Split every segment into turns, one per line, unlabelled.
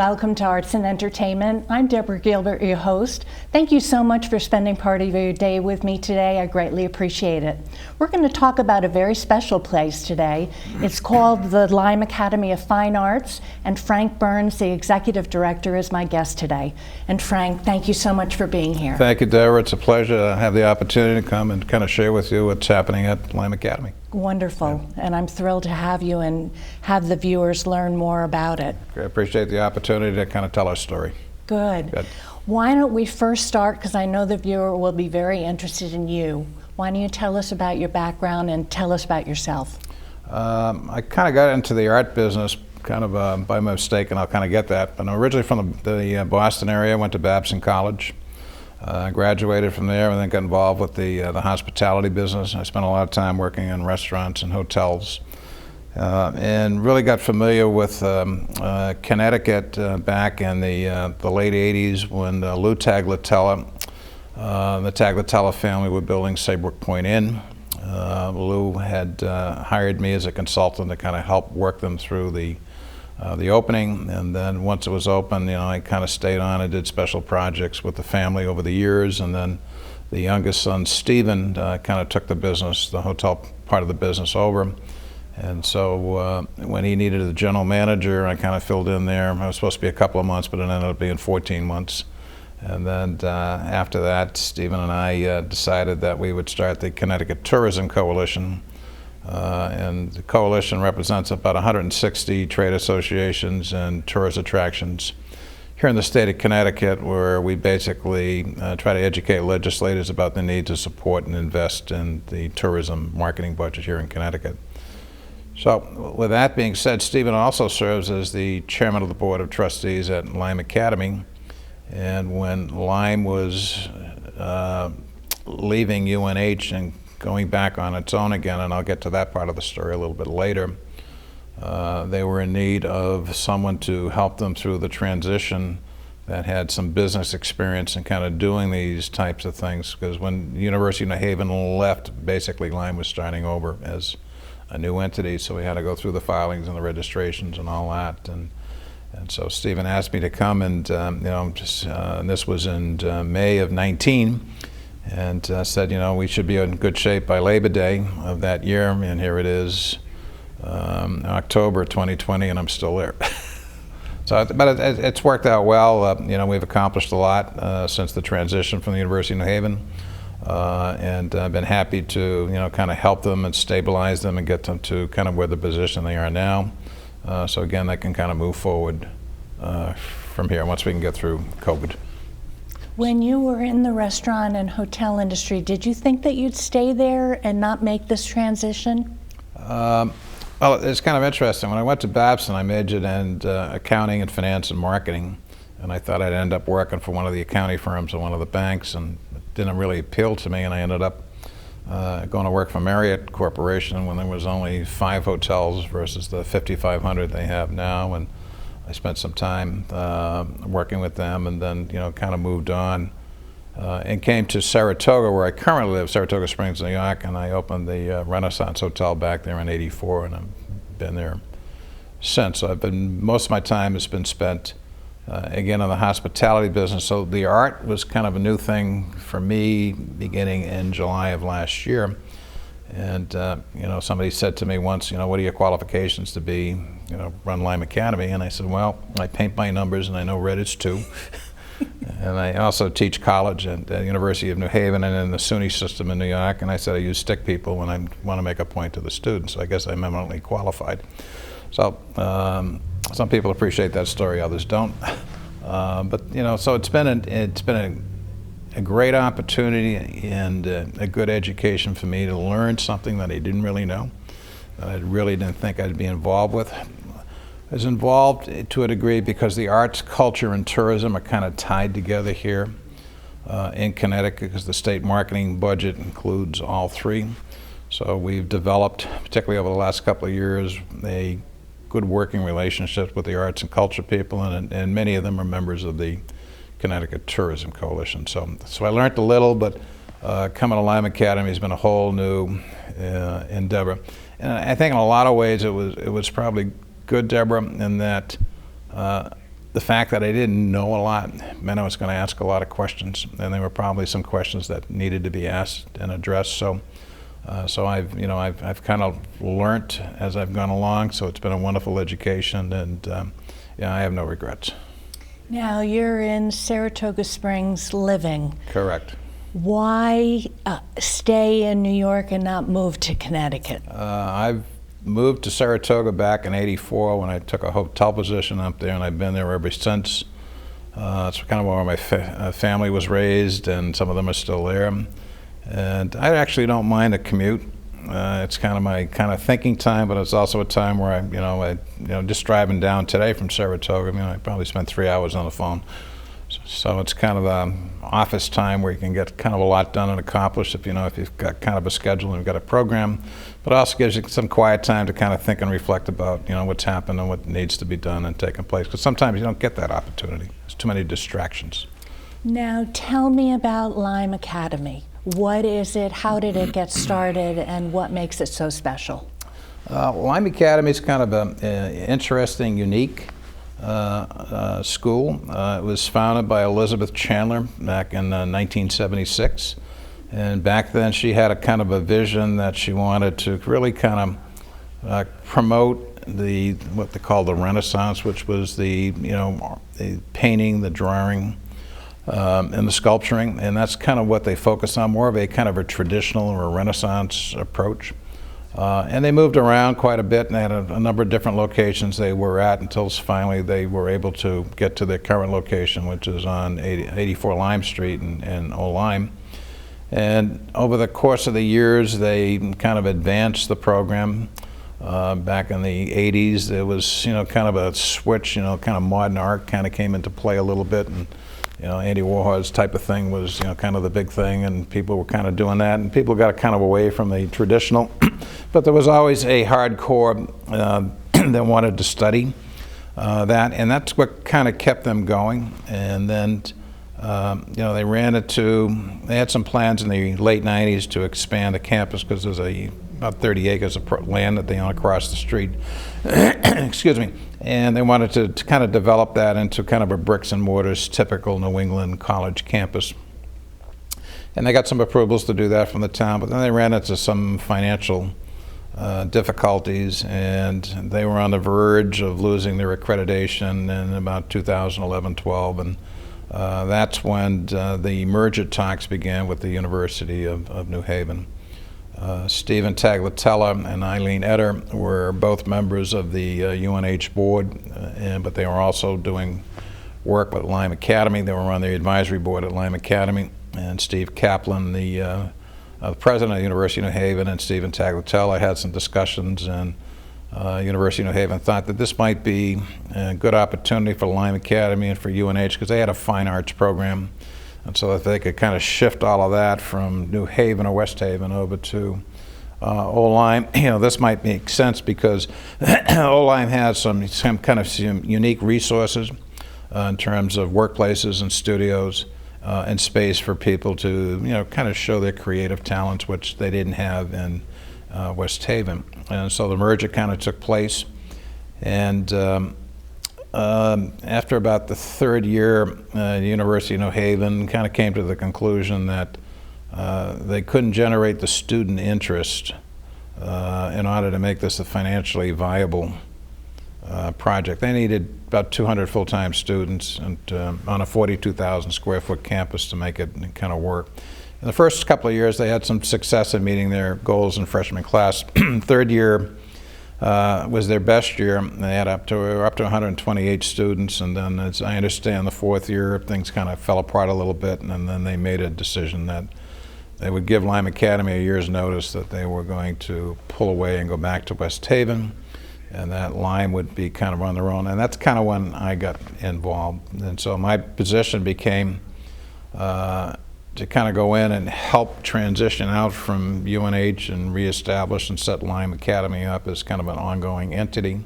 welcome to Arts and Entertainment. I'm Deborah Gilbert, your host. Thank you so much for spending part of your day with me today. I greatly appreciate it. We're going to talk about a very special place today. It's called the Lyme Academy of Fine Arts, and Frank Burns, the executive director, is my guest today. And Frank, thank you so much for being here.
Thank you, Deborah. It's a pleasure to have the opportunity to come and kind of share with you what's happening at Lyme Academy.
Wonderful, and I'm thrilled to have you and have the viewers learn more about it.
I appreciate the opportunity to kind of tell our story.
Good. Why don't we first start, because I know the viewer will be very interested in you. Why don't you tell us about your background and tell us about yourself?
I kind of got into the art business kind of by mistake, and I'll kind of get that. But I'm originally from the Boston area. I went to Babson College. Graduated from there and then got involved with the hospitality business. I spent a lot of time working in restaurants and hotels and really got familiar with Connecticut back in the late 80s when Lou Tagliatella, the Tagliatella family were building Saybrook Point Inn. Lou had hired me as a consultant to kind of help work them through the opening, and then once it was open, I kind of stayed on and did special projects with the family over the years, and then the youngest son, Stephen, kind of took the business, the hotel part of the business over, and so when he needed a general manager, I kind of filled in there. I was supposed to be a couple of months, but it ended up being 14 months, and then after that, Stephen and I decided that we would start the Connecticut Tourism Coalition. And the coalition represents about 160 trade associations and tourist attractions here in the state of Connecticut, where we basically try to educate legislators about the need to support and invest in the tourism marketing budget here in Connecticut. So with that being said, Stephen also serves as the chairman of the board of trustees at Lyme Academy. And when Lyme was leaving UNH and going back on its own again, and I'll get to that part of the story a little bit later, they were in need of someone to help them through the transition that had some business experience in kind of doing these types of things, because when the University of New Haven left, basically Lyme was starting over as a new entity, so we had to go through the filings and the registrations and all that. And so Stephen asked me to come, and and this was in May of 19, and said, we should be in good shape by Labor Day of that year, and here it is, October 2020, and I'm still there. But it's worked out well. We've accomplished a lot since the transition from the University of New Haven, and I've been happy to, kind of help them and stabilize them and get them to kind of where the position they are now. So again, they can kind of move forward from here once we can get through COVID.
When you were in the restaurant and hotel industry, did you think that you'd stay there and not make this transition?
Well, it's kind of interesting. When I went to Babson, I majored in accounting and finance and marketing, and I thought I'd end up working for one of the accounting firms or one of the banks, and it didn't really appeal to me, and I ended up going to work for Marriott Corporation when there was only 5 hotels versus the 5,500 they have now, and I spent some time working with them, and then kind of moved on and came to Saratoga, where I currently live, Saratoga Springs, New York, and I opened the Renaissance Hotel back there in '84, and I've been there since. So most of my time has been spent again in the hospitality business. So the art was kind of a new thing for me beginning in July of last year. And somebody said to me once, what are your qualifications to be, run Lyme Academy? And I said, well, I paint by numbers, and I know red is 2. And I also teach college at the University of New Haven and in the SUNY system in New York. And I said I use stick people when I want to make a point to the students. So I guess I'm eminently qualified. So some people appreciate that story, others don't. But so it's been a great opportunity and a good education for me to learn something that I didn't really know, that I really didn't think I'd be involved with. I was involved to a degree because the arts, culture, and tourism are kind of tied together here in Connecticut, because the state marketing budget includes all 3. So we've developed, particularly over the last couple of years, a good working relationship with the arts and culture people, and many of them are members of the Connecticut Tourism Coalition. So I learned a little, but coming to Lyme Academy has been a whole new endeavor. And I think in a lot of ways it was probably good, Deborah, in that the fact that I didn't know a lot meant I was going to ask a lot of questions, and there were probably some questions that needed to be asked and addressed. So I've kind of learned as I've gone along. So it's been a wonderful education, and I have no regrets.
Now you're in Saratoga Springs living.
Correct.
Why stay in New York and not move to Connecticut?
I've moved to Saratoga back in '84 when I took a hotel position up there, and I've been there ever since. It's kind of where my family was raised, and some of them are still there. And I actually don't mind a commute. It's kind of my thinking time, but it's also a time where I just driving down today from Saratoga, I probably spent 3 hours on the phone. So it's kind of office time where you can get kind of a lot done and accomplished if you've got kind of a schedule and you've got a program, but it also gives you some quiet time to kind of think and reflect about what's happened and what needs to be done and taking place, because sometimes you don't get that opportunity. There's too many distractions.
Now tell me about Lyme Academy. What is it, how did it get started, and what makes it so special?
Lyme Academy is kind of an interesting, unique school. It was founded by Elizabeth Chandler back in 1976, and back then she had a kind of a vision that she wanted to really kind of promote what they call the Renaissance, which was the painting, the drawing, and the sculpturing, and that's kind of what they focus on, more of a kind of a traditional or a Renaissance approach. And they moved around quite a bit, and they had a number of different locations they were at until finally they were able to get to their current location, which is on 84 Lyme Street in Old Lyme. And over the course of the years, they kind of advanced the program. Back in the 80s, there was kind of a switch, kind of modern art kind of came into play a little bit, and Andy Warhol's type of thing was, kind of the big thing, and people were kind of doing that, and people got kind of away from the traditional. But there was always a hardcore that wanted to study that, and that's what kind of kept them going. And then, they had some plans in the late 90s to expand the campus, because there's about 30 acres of land that they own across the street. Excuse me. And they wanted to kind of develop that into kind of a bricks and mortars, typical New England college campus. And they got some approvals to do that from the town, but then they ran into some financial difficulties, and they were on the verge of losing their accreditation in about 2011-12, and that's when the merger talks began with the University of New Haven. Stephen Tagliatella and Eileen Etter were both members of the UNH board, but they were also doing work with Lyme Academy. They were on the advisory board at Lyme Academy, and Steve Kaplan, the president of the University of New Haven, and Stephen Tagliatella had some discussions, and University of New Haven thought that this might be a good opportunity for Lyme Academy and for UNH, because they had a fine arts program. And so if they could kind of shift all of that from New Haven or West Haven over to Old Lyme, this might make sense, because Old Lyme has some kind of unique resources in terms of workplaces and studios and space for people to kind of show their creative talents, which they didn't have in West Haven. And so the merger kind of took place, and after about the third year, the University of New Haven kind of came to the conclusion that they couldn't generate the student interest in order to make this a financially viable project. They needed about 200 full-time students and on a 42,000 square foot campus to make it kind of work. In the first couple of years, they had some success in meeting their goals in freshman class. Third year was their best year. They had up to 128 students, and then, as I understand, the fourth year things kind of fell apart a little bit, and then they made a decision that they would give Lyme Academy a year's notice that they were going to pull away and go back to West Haven, and that Lyme would be kind of on their own. And that's kind of when I got involved. And so my position became to kind of go in and help transition out from UNH and reestablish and set Lyme Academy up as kind of an ongoing entity,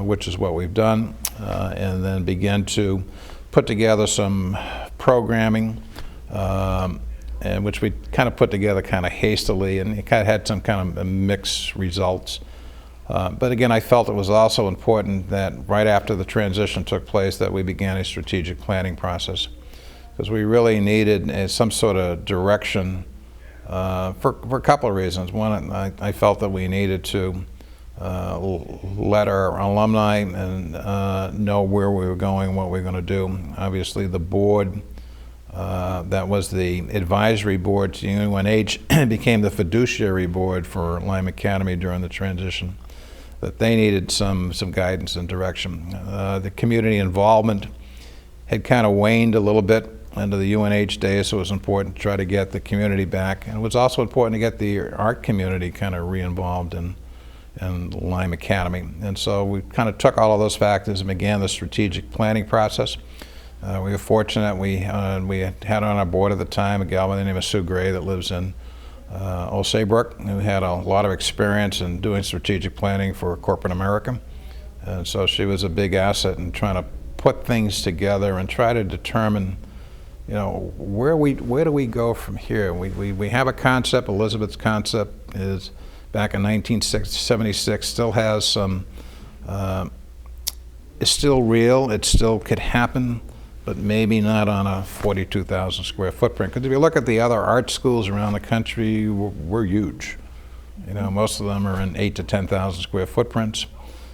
which is what we've done, and then begin to put together some programming, and which we kind of put together kind of hastily, and it kind of had some kind of mixed results. But again, I felt it was also important that right after the transition took place that we began a strategic planning process, because we really needed some sort of direction for a couple of reasons. One, I felt that we needed to let our alumni and know where we were going, what we were going to do. Obviously, the board that was the advisory board to UNH became the fiduciary board for Lyme Academy during the transition, that they needed some guidance and direction. The community involvement had kind of waned a little bit under the UNH days, so it was important to try to get the community back. And it was also important to get the art community kind of re-involved in Lyme Academy. And so we kind of took all of those factors and began the strategic planning process. We were fortunate. We had on our board at the time a gal by the name of Sue Gray that lives in Osabrook, who had a lot of experience in doing strategic planning for corporate America. And so she was a big asset in trying to put things together and try to determine, where do we go from here? We have a concept. Elizabeth's concept is back in 1976, still has some, it's still real, it still could happen, but maybe not on a 42,000 square footprint. Because if you look at the other art schools around the country, we're huge. Most of them are in 8 to 10,000 square footprints.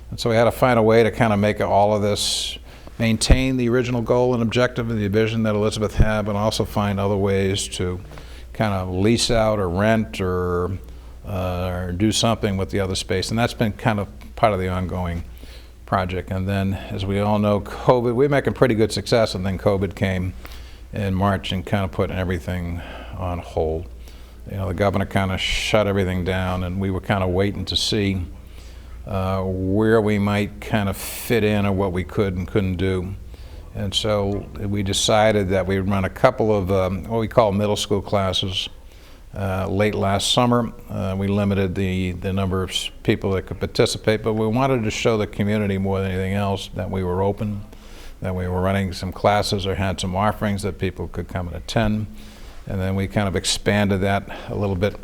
And so we had to find a way to kind of make all of this, maintain the original goal and objective and the vision that Elizabeth had, but also find other ways to kind of lease out or rent or do something with the other space. And that's been kind of part of the ongoing project. And then, as we all know, COVID, we were making pretty good success, and then COVID came in March and kind of put everything on hold. The governor kind of shut everything down, and we were kind of waiting to see where we might kind of fit in or what we could and couldn't do. And so we decided that we would run a couple of what we call middle school classes. Late last summer, we limited the number of people that could participate, but we wanted to show the community more than anything else that we were open, that we were running some classes or had some offerings that people could come and attend. And then we kind of expanded that a little bit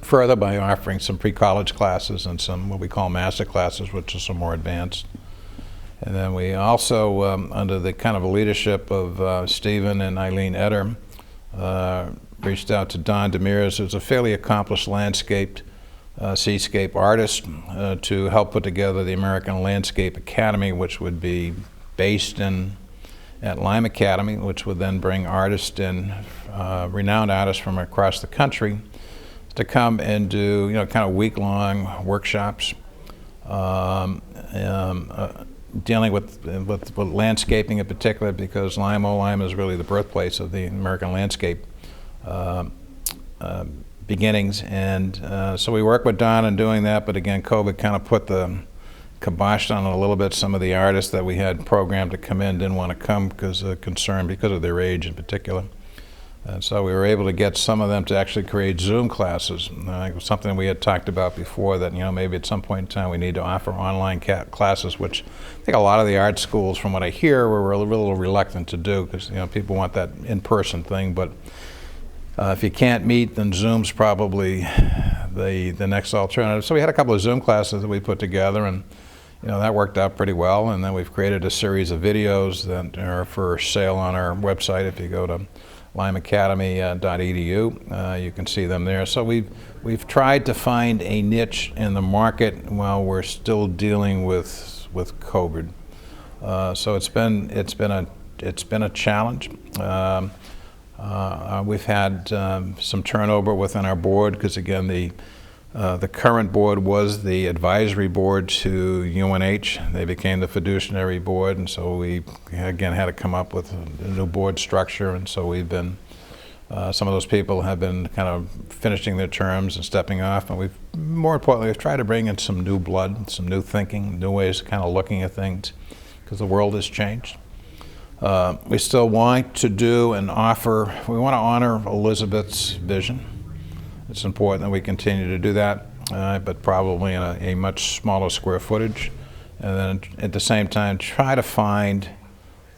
further by offering some pre-college classes and some what we call master classes, which are some more advanced. And then we also, under the kind of leadership of Stephen and Eileen Eder, reached out to Don Demers, who's a fairly accomplished seascape artist, to help put together the American Landscape Academy, which would be based at Lyme Academy, which would then bring artists in, renowned artists from across the country, to come and do kind of week-long workshops dealing with landscaping in particular, because Lyme is really the birthplace of the American landscape beginnings. And so we work with Don in doing that, but again, COVID kind of put the kibosh on it a little bit. Some of the artists that we had programmed to come in didn't want to come because of concern, because of their age in particular. And so we were able to get some of them to actually create Zoom classes. It was something we had talked about before, that maybe at some point in time we need to offer online classes, which I think a lot of the art schools, from what I hear, were a little reluctant to do, because people want that in-person thing. But if you can't meet, then Zoom's probably the next alternative. So we had a couple of Zoom classes that we put together, and that worked out pretty well. And then we've created a series of videos that are for sale on our website. If you go to lymeacademy.edu, you can see them there. So we've tried to find a niche in the market while we're still dealing with COVID. So it's been a challenge. We've had some turnover within our board, because again, the current board was the advisory board to UNH. They became the fiduciary board, and so we again had to come up with a new board structure. And so we've been, some of those people have been kind of finishing their terms and stepping off, and more importantly, we've tried to bring in some new blood, some new thinking, new ways of kind of looking at things, because the world has changed. We still want to do and offer, we want to honor Elizabeth's vision. It's important that we continue to do that, but probably in a much smaller square footage. And then at the same time, try to find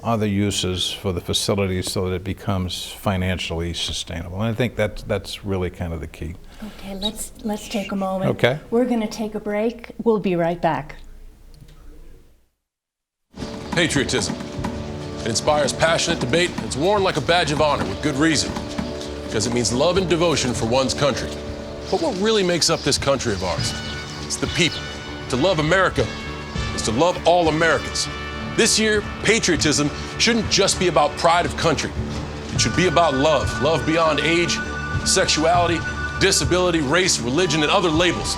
other uses for the facility so that it becomes financially sustainable. And I think that's really kind of the key.
Okay, let's take a moment.
Okay.
We're going to take a break. We'll be right back.
Patriotism. It inspires passionate debate. It's worn like a badge of honor with good reason, because it means love and devotion for one's country. But what really makes up this country of ours? It's the people. To love America is to love all Americans. This year, patriotism shouldn't just be about pride of country. It should be about love. Love beyond age, sexuality, disability, race, religion, and other labels.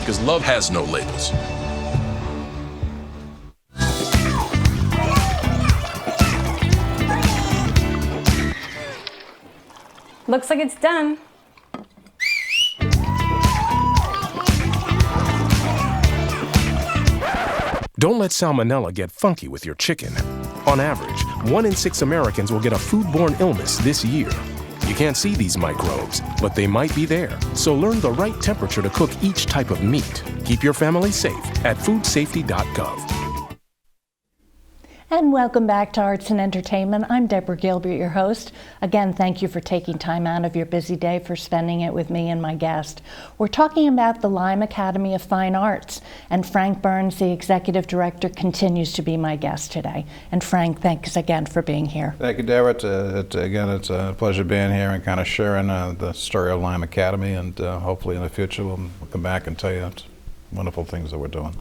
Because love has no labels.
Looks like it's done.
Don't let salmonella get funky with your chicken. On average, 1 in 6 Americans will get a foodborne illness this year. You can't see these microbes, but they might be there. So learn the right temperature to cook each type of meat. Keep your family safe at foodsafety.gov.
And welcome back to Arts and Entertainment. I'm Deborah Gilbert, your host. Again, thank you for taking time out of your busy day for spending it with me and my guest. We're talking about the Lyme Academy of Fine Arts, and Frank Burns, the executive director, continues to be my guest today. And Frank, thanks again for being here.
Thank you, Deborah. It's a pleasure being here and kind of sharing the story of Lyme Academy, and hopefully in the future we'll come back and tell you wonderful things that we're doing.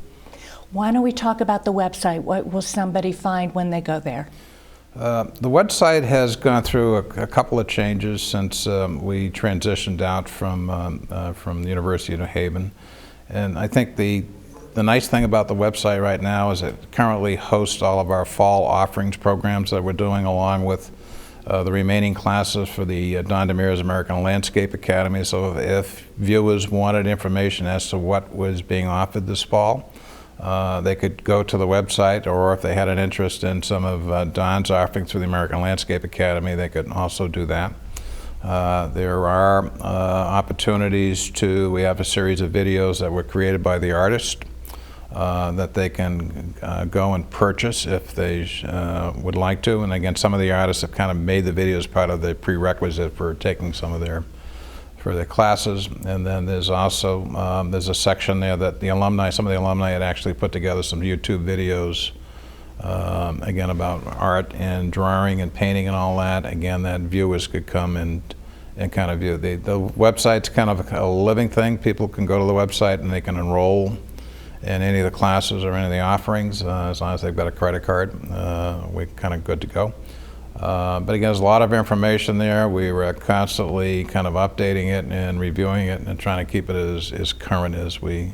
Why don't we talk about the website? What will somebody find when they go there?
The website has gone through a couple of changes since we transitioned out from the University of New Haven. And I think the nice thing about the website right now is it currently hosts all of our fall offerings programs that we're doing, along with the remaining classes for the Don DeMira's American Landscape Academy. So if viewers wanted information as to what was being offered this fall, they could go to the website, or if they had an interest in some of Don's offerings through the American Landscape Academy, they could also do that. There are opportunities we have a series of videos that were created by the artist that they can go and purchase if they would like to. And again, some of the artists have kind of made the videos part of the prerequisite for taking some of their classes. And then there's also there's a section there that some of the alumni had actually put together some YouTube videos, again, about art and drawing and painting and all that. Again, that viewers could come and kind of view. The website's kind of a living thing. People can go to the website and they can enroll in any of the classes or any of the offerings, as long as they've got a credit card. We're kind of good to go. But again, there's a lot of information there. We were constantly kind of updating it and reviewing it and trying to keep it as current as we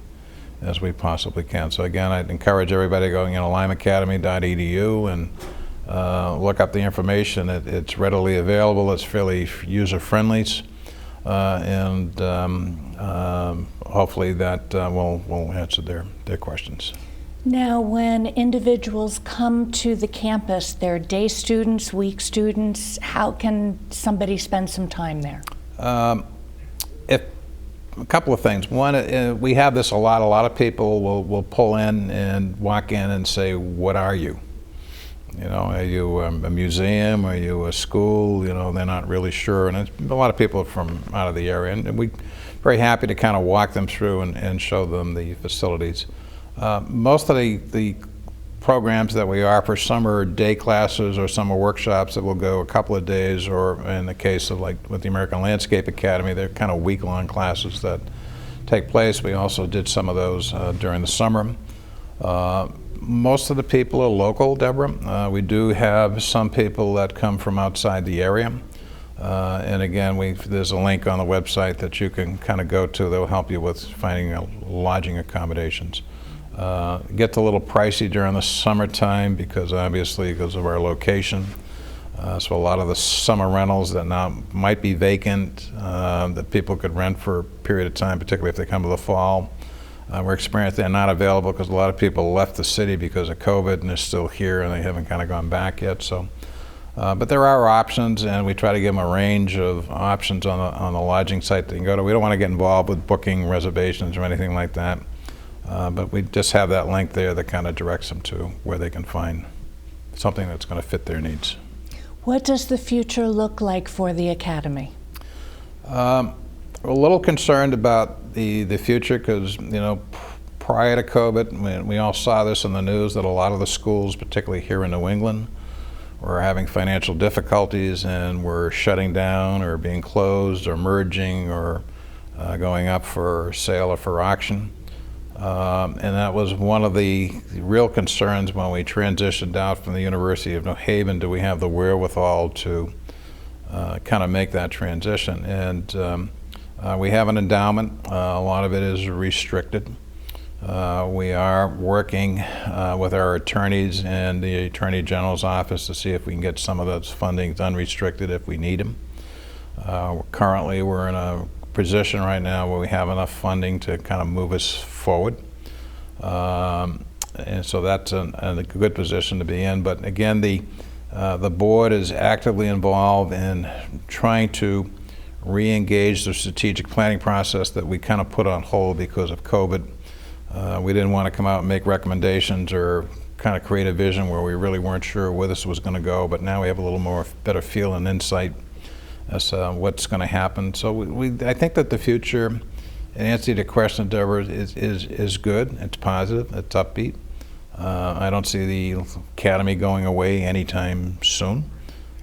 possibly can. So again, I'd encourage everybody going to lymeacademy.edu and look up the information. It's readily available. It's fairly user-friendly, and hopefully that will answer their questions.
Now, when individuals come to the campus, they're day students, week students, how can somebody spend some time there? A couple of things. One, we have this a lot. A lot of people will pull in and walk in and say, "What are you? You know, are you a museum? Are you a school?" You know, they're not really sure. And a lot of people are from out of the area, and we're very happy to kind of walk them through and show them the facilities. Most of the programs that we offer, some are day classes or some are workshops that will go a couple of days, or in the case of like with the American Landscape Academy, they're kind of week-long classes that take place. We also did some of those during the summer. Most of the people are local, Deborah. We do have some people that come from outside the area. And again, there's a link on the website that you can kind of go to that will help you with finding lodging accommodations. Gets a little pricey during the summertime because of our location. So a lot of the summer rentals that now might be vacant, that people could rent for a period of time, particularly if they come to the fall, we're experiencing they're not available because a lot of people left the city because of COVID and they're still here and they haven't kind of gone back yet. So, but there are options, and we try to give them a range of options on the lodging site they can go to. We don't want to get involved with booking reservations or anything like that. But we just have that link there that kind of directs them to where they can find
something that's going to fit their needs.
What does the future look like for the Academy?
We're a little concerned about the future because, prior to COVID, we all saw this in the news that a lot of the schools, particularly here in New England, were having financial difficulties and were shutting down or being closed or merging or going up for sale or for auction. And that was one of the real concerns when we transitioned out from the University of New Haven. Do we have the wherewithal to kind of make that transition? And we have an endowment. A lot of it is restricted. We are working with our attorneys and the Attorney General's office to see if we can get some of those fundings unrestricted if we need them. Currently, we're in a position right now where we have enough funding to kind of move us forward. And so that's a good position to be in. But again, the board is actively involved in trying to re-engage the strategic planning process that we kind of put on hold because of COVID. We didn't want to come out and make recommendations or kind of create a vision where we really weren't sure where this was going to go, but now we have a little more better feel and insight as to what's going to happen. So I think that the future, in answer to the question, Deborah, is good. It's positive. It's upbeat. I don't see the Academy going away anytime soon.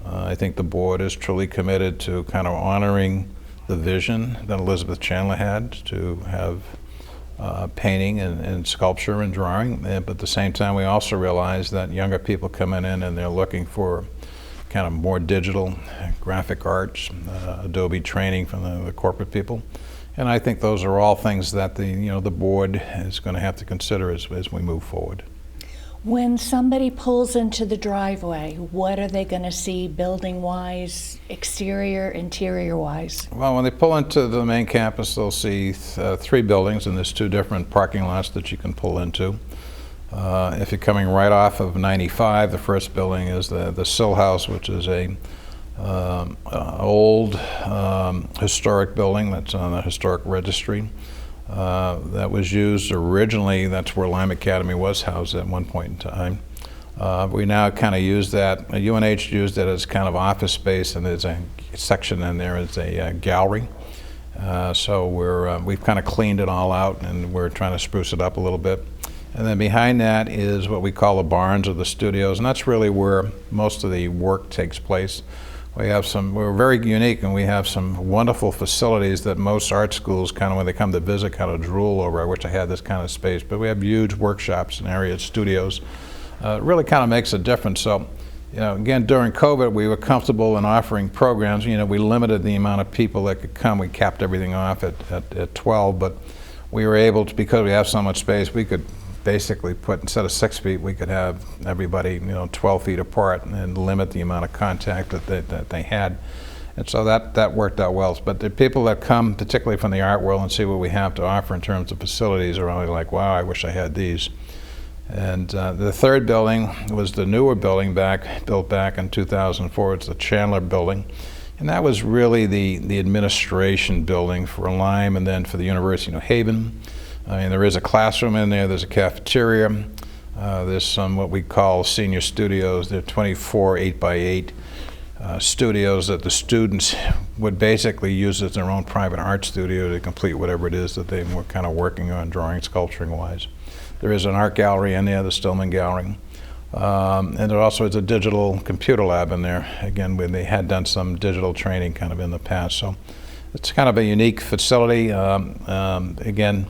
I think the board is truly committed to kind of honoring the vision that Elizabeth Chandler had to have painting and sculpture and drawing, but at the same time we also realize that younger people coming in and they're looking for kind of more digital graphic arts, Adobe training from the corporate people, and I think those are all things that the board is going to have to consider as we move forward.
When somebody pulls into the driveway, what are they going to see building-wise, exterior, interior-wise?
Well, when they pull into the main campus, they'll see 3 buildings, and there's 2 different parking lots that you can pull into. If you're coming right off of 95, the first building is the Sill House, which is a old historic building that's on the historic registry. That was used originally, that's where Lyme Academy was housed at one point in time. We now kind of use that, UNH used it as kind of office space, and there's a section in there, it's a gallery. So we've kind of cleaned it all out and we're trying to spruce it up a little bit. And then behind that is what we call the barns or the studios, and that's really where most of the work takes place. We're very unique, and we have some wonderful facilities that most art schools kind of, when they come to visit, kind of drool over. I wish I had this kind of space, but we have huge workshops and areas, studios. It really kind of makes a difference. So, again, during COVID, we were comfortable in offering programs. We limited the amount of people that could come. We capped everything off at 12, but we were able to, because we have so much space, we could basically put, instead of 6 feet, we could have everybody 12 feet apart and limit the amount of contact that they had. And so that worked out well. But the people that come, particularly from the art world, and see what we have to offer in terms of facilities are only like, wow, I wish I had these. And the third building was the newer building built back in 2004. It's the Chandler building. And that was really the administration building for Lyme and then for the University of New Haven. I mean, there is a classroom in there, there's a cafeteria, there's some what we call senior studios. They're 24 8x8 studios that the students would basically use as their own private art studio to complete whatever it is that they were kind of working on, drawing, sculpturing wise. There is an art gallery in there, the Stillman Gallery. And there also is a digital computer lab in there, again, when they had done some digital training kind of in the past. So it's kind of a unique facility. Again,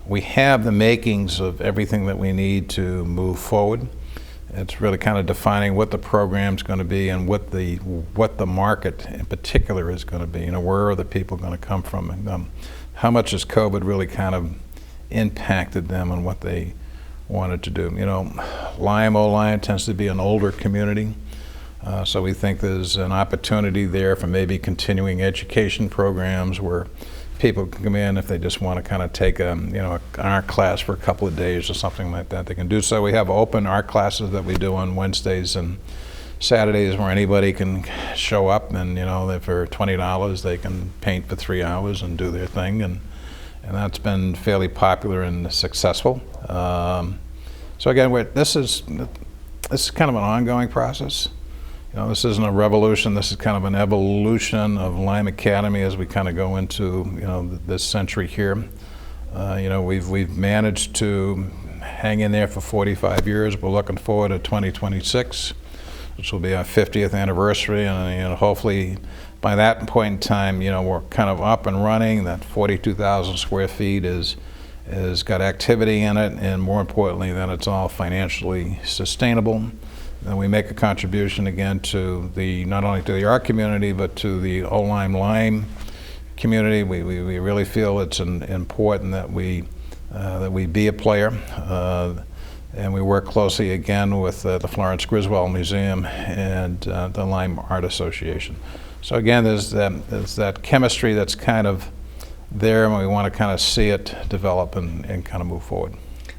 we have the makings of everything that we need to move forward. It's really kind of defining what the program's going to be and what the market in particular is going to be. Where are the people going to come from, and how much has COVID really kind of impacted them on what they wanted to do. Lyme tends to be an older community, so we think there's an opportunity there for maybe continuing education programs where people can come in if they just want to kind of take an art class for a couple of days or something like that. They can do so. We have open art classes that we do on Wednesdays and Saturdays where anybody can show up, and for $20 they can paint for 3 hours and do their thing, and that's been fairly popular and successful. So again, this is kind of an ongoing process. You know, this isn't a revolution. This is kind of an evolution of Lyme Academy as we kind of go into, you know, this century here. You know, we've managed to hang in there for 45 years. We're looking forward to 2026, which will be our 50th anniversary, and you know, hopefully by that point in time, you know, we're kind of up and running. That 42,000 square feet is got activity in it, and more importantly, that it's all financially sustainable. And we make a contribution again to not only to the art community, but to the Lyme community. We really feel it's important that we be a player, and we work closely again with the Florence Griswold Museum and the Lyme Art Association. So again, there's that chemistry that's kind of there, and we want to kind of see it develop and kind of move forward.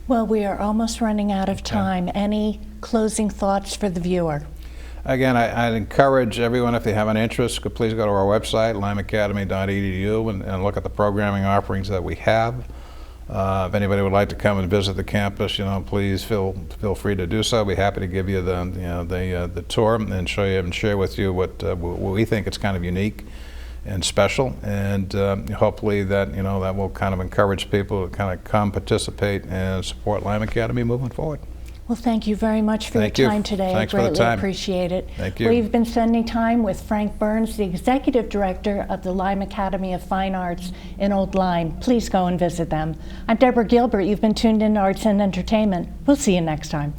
Well, we are almost running out of time. Any closing thoughts for the viewer?
Again, I'd encourage everyone, if they have an interest, could please go to our website, lymeacademy.edu, and look at the programming offerings that we have. If anybody would like to come and visit the campus, you know, please feel free to do so. We'd be happy to give you the tour and show you and share with you what we think is kind of unique and special, and hopefully that, you know, that will kind of encourage people to kind of come participate and support Lyme Academy moving forward.
Well, thank you very much for your time today.
Thanks
I greatly
for the time.
appreciate it.
Thank you.
We've been spending time with Frank Burns, the Executive Director of the Lyme Academy of Fine Arts in Old Lyme. Please go and visit them. I'm Deborah Gilbert. You've been tuned in to Arts and Entertainment. We'll see you next time.